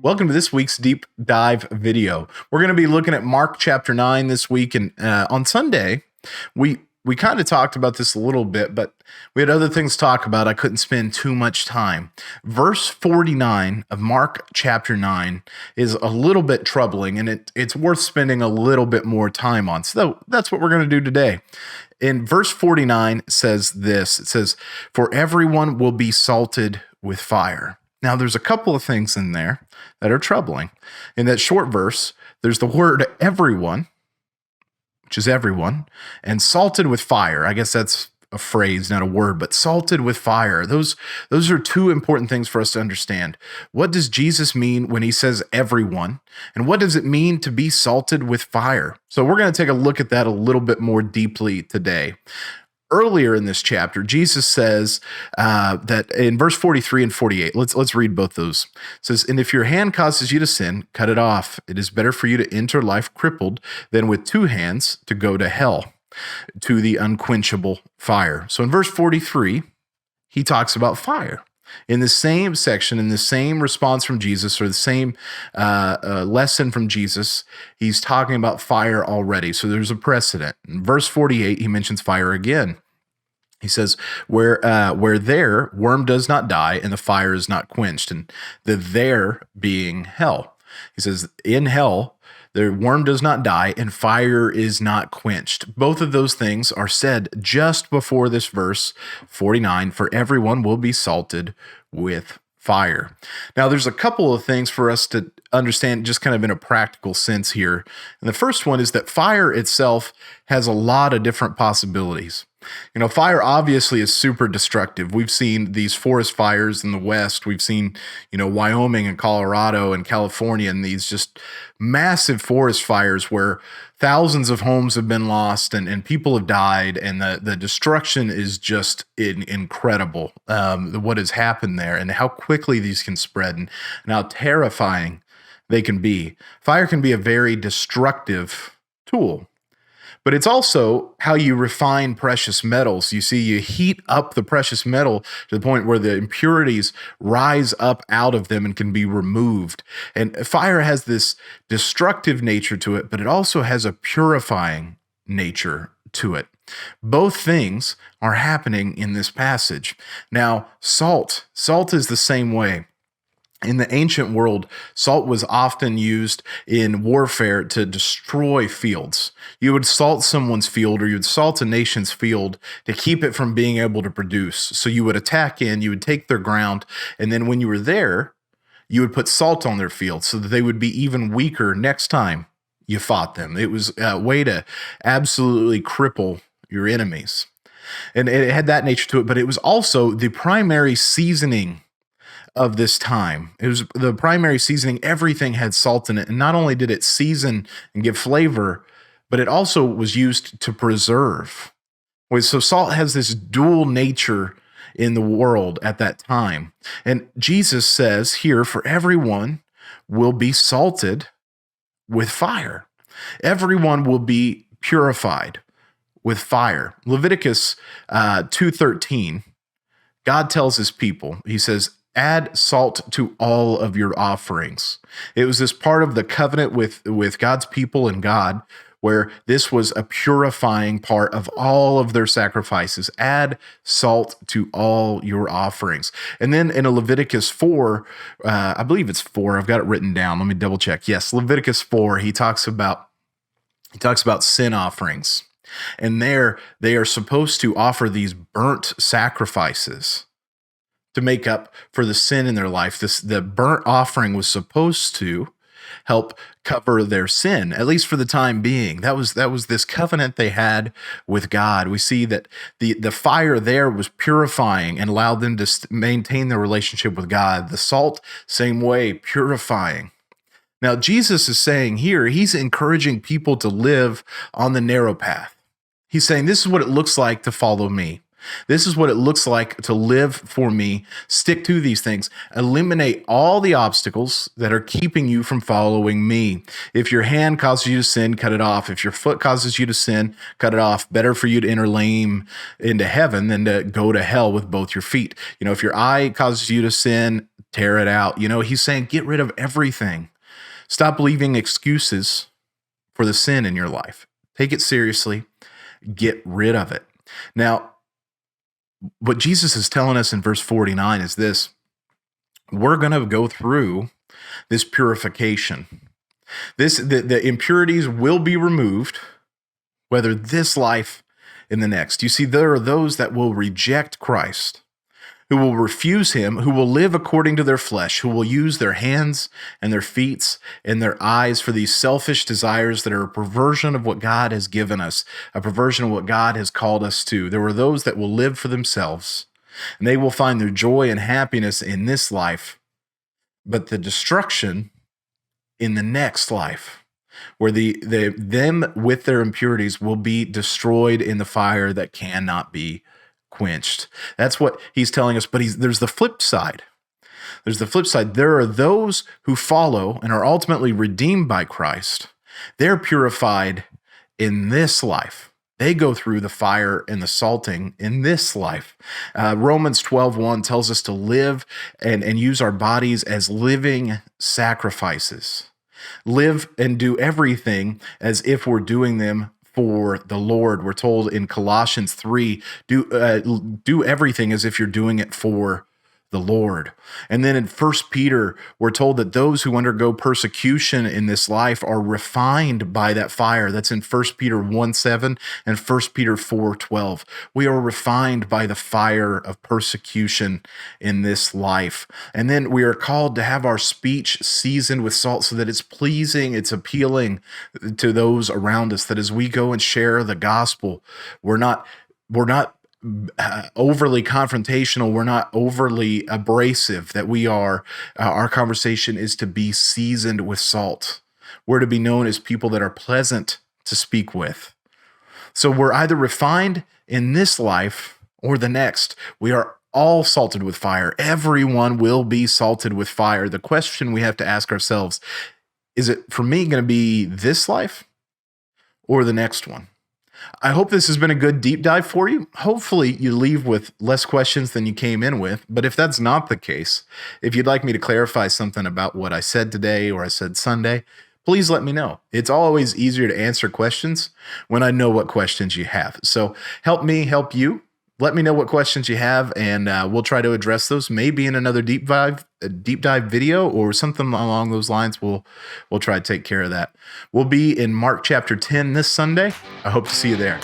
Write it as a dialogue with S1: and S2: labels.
S1: Welcome to this week's deep dive video. We're going to be looking at Mark chapter 9 this week, and on Sunday, we kind of talked about this a little bit, but we had other things to talk about. I couldn't spend too much time. Verse 49 of Mark chapter 9 is a little bit troubling, and it's worth spending a little bit more time on. So that's what we're going to do today. In verse 49 says this, it says, "For everyone will be salted with fire." Now, there's a couple of things in there that are troubling. In that short verse, there's the word everyone, which is everyone, and salted with fire. I guess that's a phrase, not a word, but salted with fire. Those are two important things for us to understand. What does Jesus mean when he says everyone? And what does it mean to be salted with fire? So we're going to take a look at that a little bit more deeply today. Earlier in this chapter, Jesus says that in verse 43 and 48, let's read both those. It says, "And if your hand causes you to sin, cut it off. It is better for you to enter life crippled than with two hands to go to hell, to the unquenchable fire." So in verse 43, he talks about fire. In the same section, in the same response from Jesus, or the same lesson from Jesus, he's talking about fire already. So there's a precedent. In verse 48, he mentions fire again. He says, where there worm does not die and the fire is not quenched, and the there being hell. He says, in hell, the worm does not die and fire is not quenched. Both of those things are said just before this verse 49, "For everyone will be salted with fire." Now, there's a couple of things for us to understand just kind of in a practical sense here. And the first one is that fire itself has a lot of different possibilities. You know, fire obviously is super destructive. We've seen these forest fires in the West. We've seen, Wyoming and Colorado and California, and these just massive forest fires where thousands of homes have been lost and people have died, and the destruction is just incredible. What has happened there and how quickly these can spread and how terrifying they can be. Fire can be a very destructive tool. But it's also how you refine precious metals. You see, you heat up the precious metal to the point where the impurities rise up out of them and can be removed. And fire has this destructive nature to it, but it also has a purifying nature to it. Both things are happening in this passage. Now, salt is the same way. In the ancient world, salt was often used in warfare to destroy fields. You would salt someone's field, or you would salt a nation's field to keep it from being able to produce. So you would attack in, you would take their ground, and then when you were there, you would put salt on their field so that they would be even weaker next time you fought them. It was a way to absolutely cripple your enemies. And it had that nature to it, but it was also the primary seasoning of this time. It was the primary seasoning. Everything had salt in it. And not only did it season and give flavor, but it also was used to preserve. So salt has this dual nature in the world at that time. And Jesus says here, "For everyone will be salted with fire." Everyone will be purified with fire. Leviticus 2:13, God tells his people, he says, "Add salt to all of your offerings." It was this part of the covenant with God's people and God, where this was a purifying part of all of their sacrifices. Add salt to all your offerings. And then in Leviticus 4, I believe it's 4, I've got it written down. Let me double check. Yes, Leviticus 4, he talks about sin offerings. And there they are supposed to offer these burnt sacrifices to make up for the sin in their life. The burnt offering was supposed to help cover their sin, at least for the time being. That was this covenant they had with God. We see that the fire there was purifying and allowed them to maintain their relationship with God. The salt, same way, purifying. Now, Jesus is saying here, he's encouraging people to live on the narrow path. He's saying, this is what it looks like to follow me. This is what it looks like to live for me. Stick to these things. Eliminate all the obstacles that are keeping you from following me. If your hand causes you to sin, cut it off. If your foot causes you to sin, cut it off. Better for you to enter lame into heaven than to go to hell with both your feet. If your eye causes you to sin, Tear it out. He's saying get rid of everything. Stop leaving excuses for the sin in your life. Take it seriously. Get rid of it. Now, what Jesus is telling us in verse 49 is this: we're going to go through this purification. The impurities will be removed, whether this life in the next. You see, there are those that will reject Christ, who will refuse him, who will live according to their flesh, who will use their hands and their feet and their eyes for these selfish desires that are a perversion of what God has given us, a perversion of what God has called us to. There are those that will live for themselves, and they will find their joy and happiness in this life, but the destruction in the next life, where them with their impurities will be destroyed in the fire that cannot be quenched. That's what he's telling us. But there's the flip side. There's the flip side. There are those who follow and are ultimately redeemed by Christ. They're purified in this life. They go through the fire and the salting in this life. Romans 12:1 tells us to live and use our bodies as living sacrifices. Live and do everything as if we're doing them for the Lord. We're told in Colossians 3, do everything as if you're doing it for the Lord. And then in 1 Peter, we're told that those who undergo persecution in this life are refined by that fire. That's in 1 Peter 1:7 and 1 Peter 4:12. We are refined by the fire of persecution in this life. And then we are called to have our speech seasoned with salt so that it's pleasing, it's appealing to those around us, that as we go and share the gospel, we're not overly confrontational. We're not overly abrasive, that we are, our conversation is to be seasoned with salt. We're to be known as people that are pleasant to speak with. So we're either refined in this life or the next. We are all salted with fire. Everyone will be salted with fire. The question we have to ask ourselves, is it for me going to be this life or the next one? I hope this has been a good deep dive for you. Hopefully you leave with less questions than you came in with. But if that's not the case, if you'd like me to clarify something about what I said today or I said Sunday, please let me know. It's always easier to answer questions when I know what questions you have. So help me help you. Let me know what questions you have, and we'll try to address those. Maybe in another deep dive video or something along those lines. We'll try to take care of that. We'll be in Mark chapter 10 this Sunday. I hope to see you there.